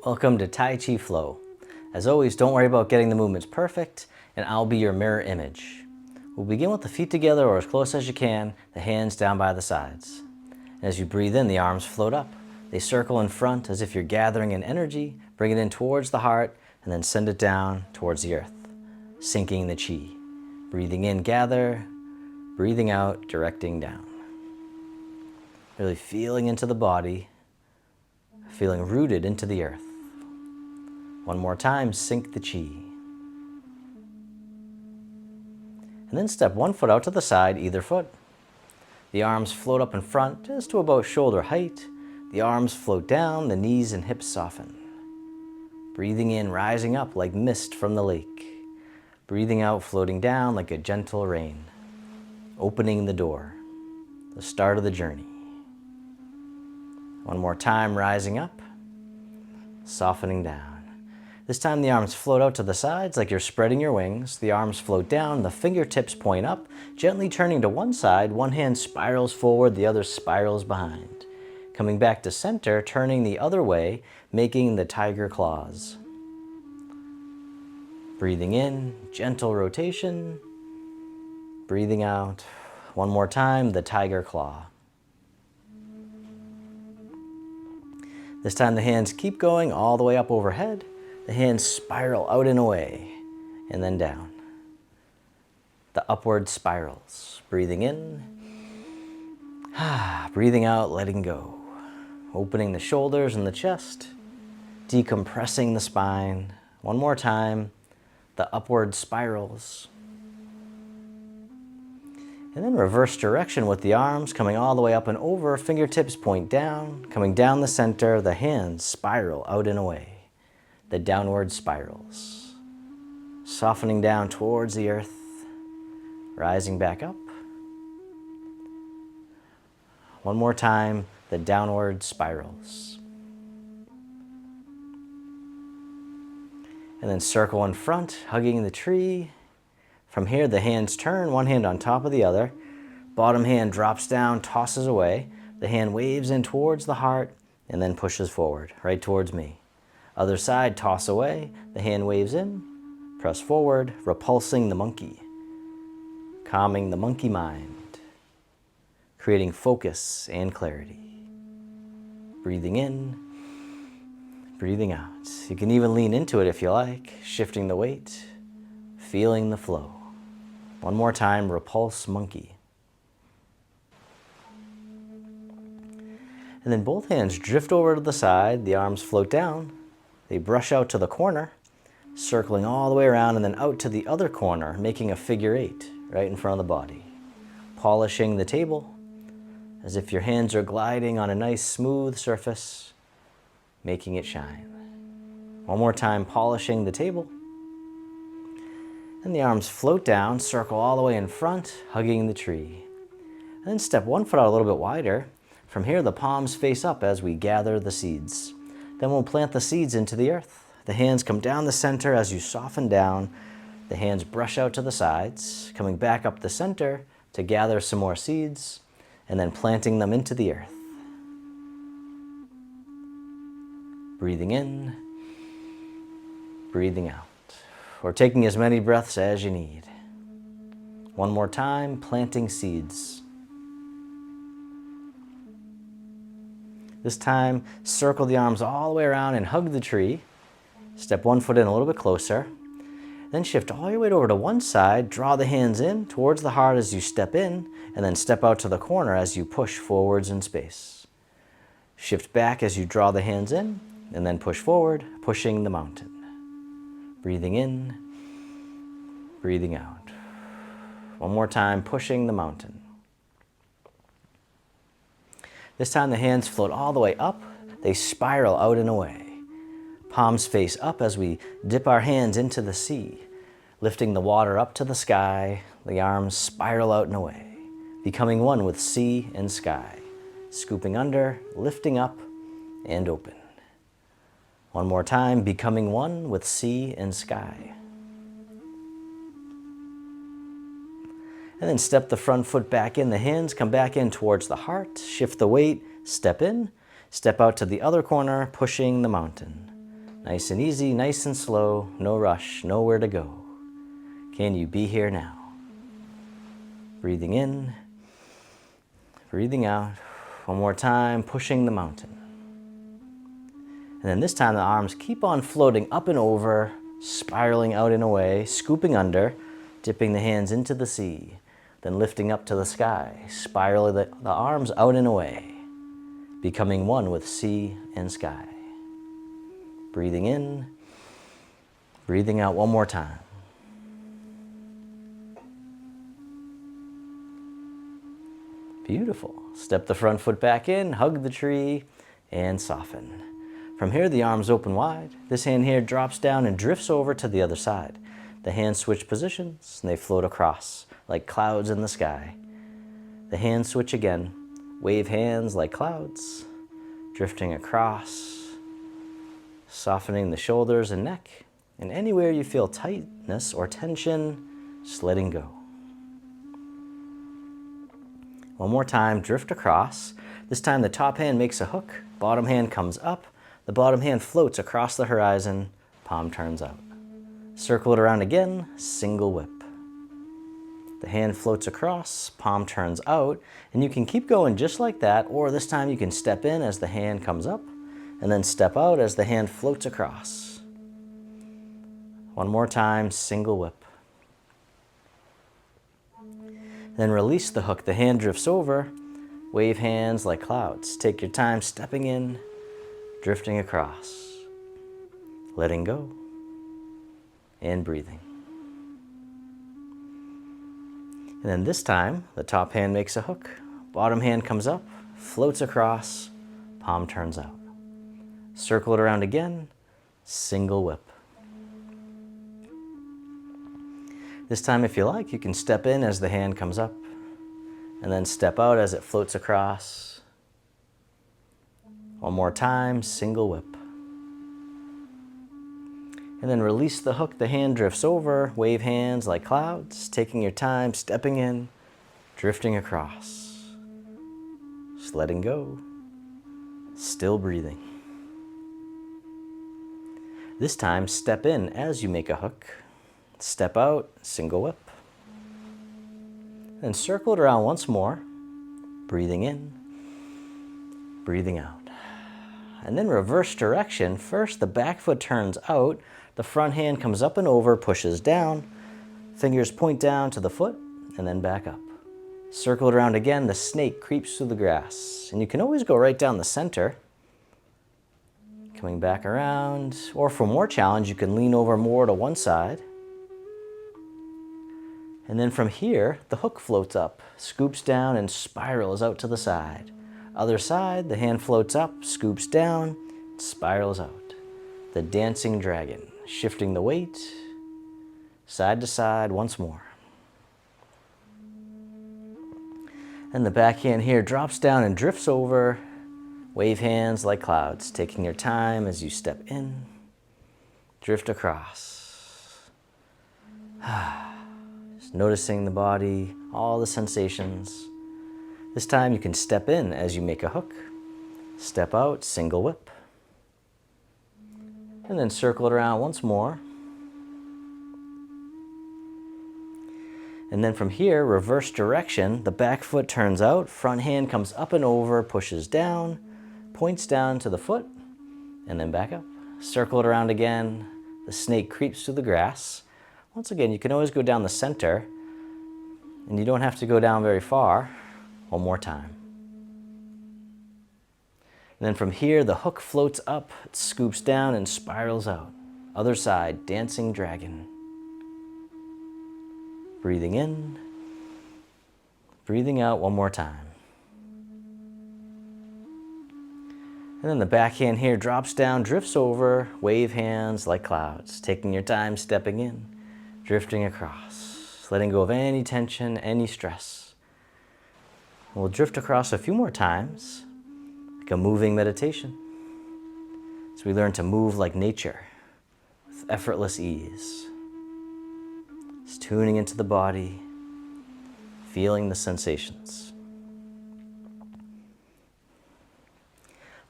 Welcome to Tai Chi Flow. As always, don't worry about getting the movements perfect, and I'll be your mirror image. We'll begin with the feet together or as close as you can, the hands down by the sides. And as you breathe in, the arms float up. They circle in front as if you're gathering in energy, bring it in towards the heart, and then send it down towards the earth, sinking the chi. Breathing in, gather, breathing out, directing down. Really feeling into the body, feeling rooted into the earth. One more time, sink the chi. And then step one foot out to the side, either foot. The arms float up in front, just to about shoulder height. The arms float down, the knees and hips soften. Breathing in, rising up like mist from the lake. Breathing out, floating down like a gentle rain. Opening the door, the start of the journey. One more time, rising up, softening down. This time the arms float out to the sides like you're spreading your wings. The arms float down, the fingertips point up, gently turning to one side. One hand spirals forward, the other spirals behind. Coming back to center, turning the other way, making the tiger claws. Breathing in, gentle rotation. Breathing out, one more time, the tiger claw. This time the hands keep going all the way up overhead. The hands spiral out and away, and then down. The upward spirals. Breathing in, breathing out, letting go. Opening the shoulders and the chest, decompressing the spine. One more time, the upward spirals. And then reverse direction with the arms coming all the way up and over, fingertips point down, coming down the center, the hands spiral out and away. The downward spirals. Softening down towards the earth, rising back up. One more time, the downward spirals. And then circle in front, hugging the tree. From here, the hands turn, one hand on top of the other. Bottom hand drops down, tosses away. The hand waves in towards the heart and then pushes forward, right towards me. Other side, toss away. The hand waves in, press forward, repulsing the monkey. Calming the monkey mind. Creating focus and clarity. Breathing in, breathing out. You can even lean into it if you like, shifting the weight, feeling the flow. One more time, repulse monkey. And then both hands drift over to the side, the arms float down, they brush out to the corner, circling all the way around and then out to the other corner, making a figure eight right in front of the body. Polishing the table, as if your hands are gliding on a nice smooth surface, making it shine. One more time, polishing the table. And the arms float down, circle all the way in front, hugging the tree. And then step one foot out a little bit wider. From here, the palms face up as we gather the seeds. Then we'll plant the seeds into the earth. The hands come down the center as you soften down. The hands brush out to the sides, coming back up the center to gather some more seeds, and then planting them into the earth. Breathing in, breathing out. Or taking as many breaths as you need. One more time, planting seeds. This time, circle the arms all the way around and hug the tree. Step one foot in a little bit closer. Then shift all your weight over to one side, draw the hands in towards the heart as you step in, and then step out to the corner as you push forwards in space. Shift back as you draw the hands in, and then push forward, pushing the mountain. Breathing in, breathing out. One more time, pushing the mountain. This time the hands float all the way up. They spiral out and away. Palms face up as we dip our hands into the sea, lifting the water up to the sky. The arms spiral out and away, becoming one with sea and sky. Scooping under, lifting up, and open. One more time, becoming one with sea and sky. And then step the front foot back in. The hands come back in towards the heart. Shift the weight, step in. Step out to the other corner, pushing the mountain. Nice and easy, nice and slow, no rush, nowhere to go. Can you be here now? Breathing in, breathing out. One more time, pushing the mountain. And then this time the arms keep on floating up and over, spiraling out and away, scooping under, dipping the hands into the sea, then lifting up to the sky, spiraling the arms out and away, becoming one with sea and sky. Breathing in, breathing out one more time. Beautiful. Step the front foot back in, hug the tree, and soften. From here, the arms open wide. This hand here drops down and drifts over to the other side. The hands switch positions, and they float across like clouds in the sky. The hands switch again. Wave hands like clouds, drifting across, softening the shoulders and neck. And anywhere you feel tightness or tension, just letting go. One more time, drift across. This time the top hand makes a hook, bottom hand comes up, the bottom hand floats across the horizon, palm turns out. Circle it around again, single whip. The hand floats across, palm turns out, and you can keep going just like that, or this time you can step in as the hand comes up, and then step out as the hand floats across. One more time, single whip. Then release the hook, the hand drifts over, wave hands like clouds. Take your time stepping in, drifting across, letting go, and breathing. And then this time, the top hand makes a hook, bottom hand comes up, floats across, palm turns out. Circle it around again, single whip. This time, if you like, you can step in as the hand comes up, and then step out as it floats across. One more time, single whip. And then release the hook, the hand drifts over, wave hands like clouds, taking your time, stepping in, drifting across. Just letting go, still breathing. This time, step in as you make a hook, step out, single whip. Then circle it around once more, breathing in, breathing out. And then reverse direction. First, the back foot turns out, the front hand comes up and over, pushes down, fingers point down to the foot, and then back up. Circle it around again, the snake creeps through the grass. And you can always go right down the center, coming back around, or for more challenge, you can lean over more to one side. And then from here, the hook floats up, scoops down, and spirals out to the side. Other side, the hand floats up, scoops down, spirals out. The dancing dragon, shifting the weight, side to side once more. And the back hand here drops down and drifts over, wave hands like clouds, taking your time as you step in, drift across. Just noticing the body, all the sensations. This time you can step in as you make a hook, step out, single whip, and then circle it around once more. And then from here, reverse direction, the back foot turns out, front hand comes up and over, pushes down, points down to the foot, and then back up. Circle it around again, the snake creeps through the grass. Once again, you can always go down the center, and you don't have to go down very far. One more time. And then from here, the hook floats up, it scoops down and spirals out. Other side, dancing dragon. Breathing in, breathing out one more time. And then the back hand here drops down, drifts over, wave hands like clouds, taking your time, stepping in, drifting across, letting go of any tension, any stress. We'll drift across a few more times, like a moving meditation, as we learn to move like nature, with effortless ease. Just tuning into the body, feeling the sensations.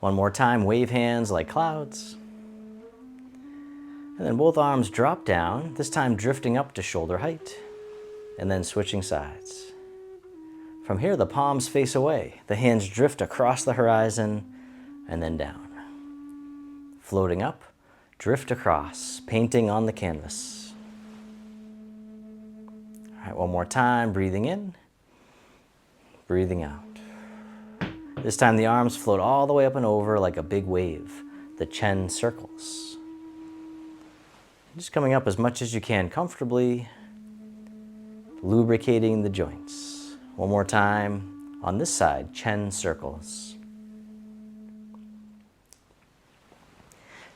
One more time, wave hands like clouds. And then both arms drop down, this time drifting up to shoulder height, and then switching sides. From here, the palms face away. The hands drift across the horizon and then down. Floating up, drift across, painting on the canvas. All right, one more time, breathing in, breathing out. This time the arms float all the way up and over like a big wave, the Chen circles. Just coming up as much as you can comfortably, lubricating the joints. One more time on this side, Chen circles.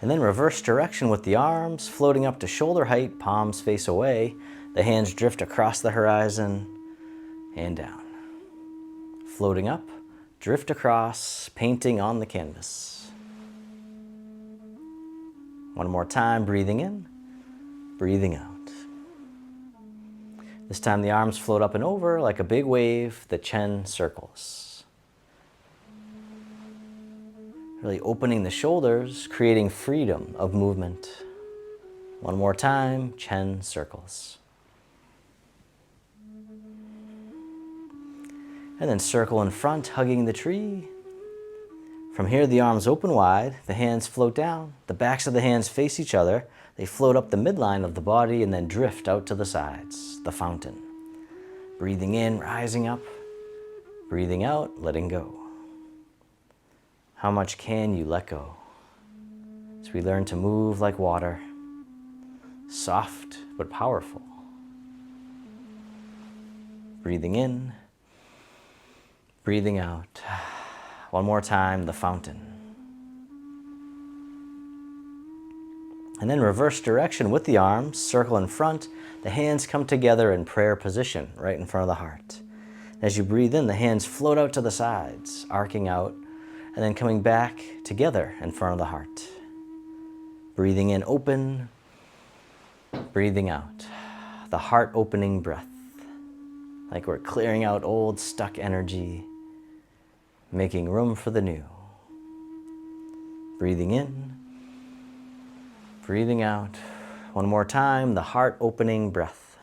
And then reverse direction with the arms, floating up to shoulder height, palms face away. The hands drift across the horizon and down. Floating up, drift across, painting on the canvas. One more time, breathing in, breathing out. This time the arms float up and over like a big wave, the Chen circles. Really opening the shoulders, creating freedom of movement. One more time, Chen circles. And then circle in front, hugging the tree. From here, the arms open wide, the hands float down, the backs of the hands face each other, they float up the midline of the body and then drift out to the sides, the fountain. Breathing in, rising up, breathing out, letting go. How much can you let go? As we learn to move like water, soft but powerful. Breathing in, breathing out. One more time, the fountain. And then reverse direction with the arms, circle in front. The hands come together in prayer position, right in front of the heart. As you breathe in, the hands float out to the sides, arcing out, and then coming back together in front of the heart. Breathing in, open. Breathing out. The heart opening breath. Like we're clearing out old stuck energy, making room for the new. Breathing in, breathing out. One more time, the heart opening breath.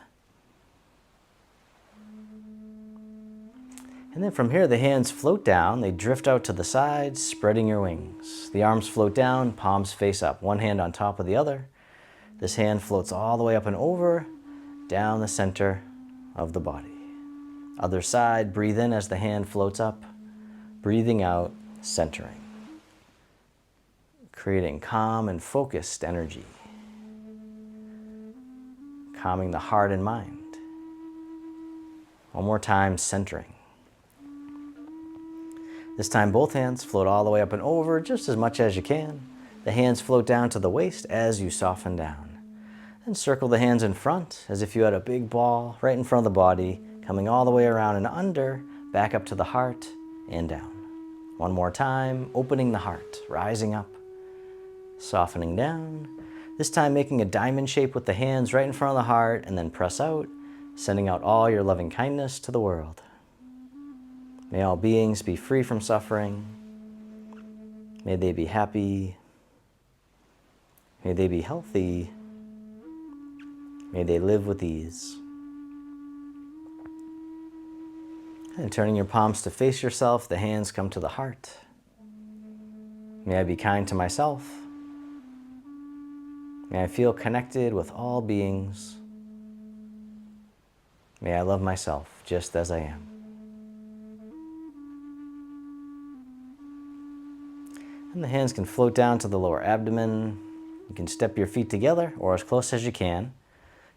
And then from here, the hands float down. They drift out to the sides, spreading your wings. The arms float down, palms face up, one hand on top of the other. This hand floats all the way up and over, down the center of the body. Other side, breathe in as the hand floats up, breathing out, centering. Creating calm and focused energy. Calming the heart and mind. One more time, centering. This time both hands float all the way up and over just as much as you can. The hands float down to the waist as you soften down. Then circle the hands in front as if you had a big ball right in front of the body, coming all the way around and under, back up to the heart and down. One more time, opening the heart, rising up, softening down. This time making a diamond shape with the hands right in front of the heart and then press out, sending out all your loving kindness to the world. May all beings be free from suffering. May they be happy. May they be healthy. May they live with ease. And turning your palms to face yourself, the hands come to the heart. May I be kind to myself. May I feel connected with all beings. May I love myself just as I am. And the hands can float down to the lower abdomen. You can step your feet together or as close as you can.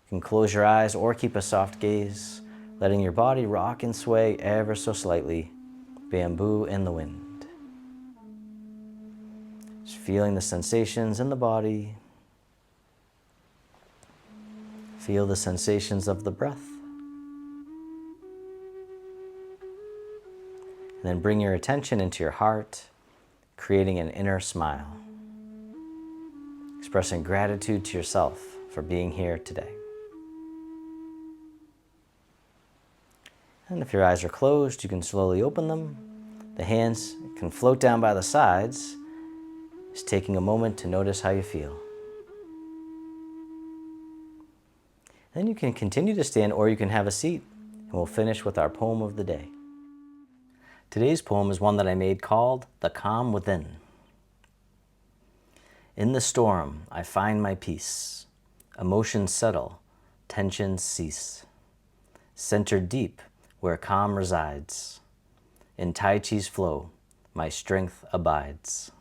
You can close your eyes or keep a soft gaze, letting your body rock and sway ever so slightly, bamboo in the wind. Just feeling the sensations in the body. Feel the sensations of the breath. And then bring your attention into your heart, creating an inner smile, expressing gratitude to yourself for being here today. And if your eyes are closed, you can slowly open them. The hands can float down by the sides, just taking a moment to notice how you feel. Then you can continue to stand or you can have a seat, and we'll finish with our poem of the day. Today's poem is one that I made called The Calm Within. In the storm, I find my peace. Emotions settle, tensions cease. Centered deep where calm resides. In Tai Chi's flow, my strength abides.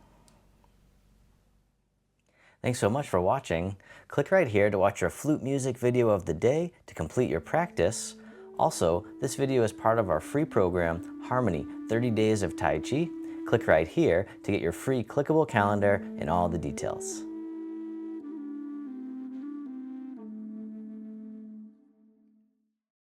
Thanks so much for watching. Click right here to watch our flute music video of the day to complete your practice. Also, this video is part of our free program, Harmony 30 Days of Tai Chi. Click right here to get your free clickable calendar and all the details.